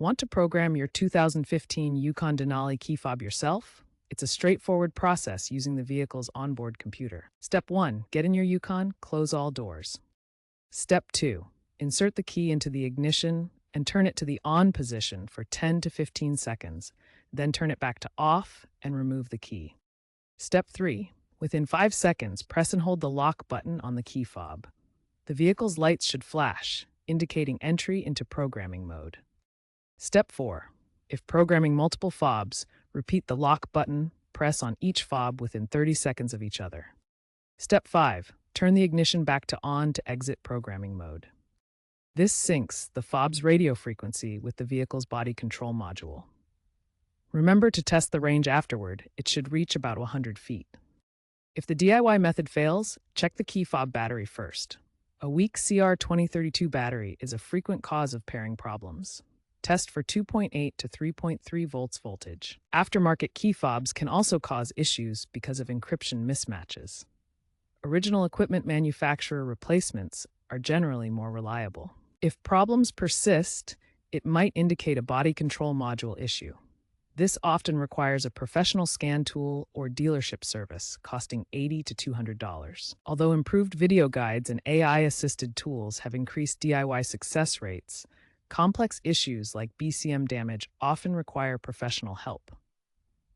Want to program your 2015 Yukon Denali key fob yourself? It's a straightforward process using the vehicle's onboard computer. Step 1. Get in your Yukon, close all doors. Step 2. Insert the key into the ignition and turn it to the on position for 10 to 15 seconds. Then turn it back to off and remove the key. Step 3. Within 5 seconds, press and hold the lock button on the key fob. The vehicle's lights should flash, indicating entry into programming mode. Step 4. If programming multiple fobs, repeat the lock button, press on each fob within 30 seconds of each other. Step 5. Turn the ignition back to on to exit programming mode. This syncs the fob's radio frequency with the vehicle's body control module. Remember to test the range afterward. It should reach about 100 feet. If the DIY method fails, check the key fob battery first. A weak CR2032 battery is a frequent cause of pairing problems. Test for 2.8 to 3.3 volts voltage. Aftermarket key fobs can also cause issues because of encryption mismatches. Original equipment manufacturer replacements are generally more reliable. If problems persist, it might indicate a body control module issue. This often requires a professional scan tool or dealership service, costing $80 to $200. Although improved video guides and AI-assisted tools have increased DIY success rates, complex issues like BCM damage often require professional help.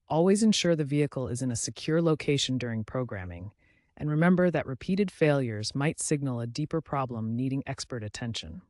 Always ensure the vehicle is in a secure location during programming, and remember that repeated failures might signal a deeper problem needing expert attention.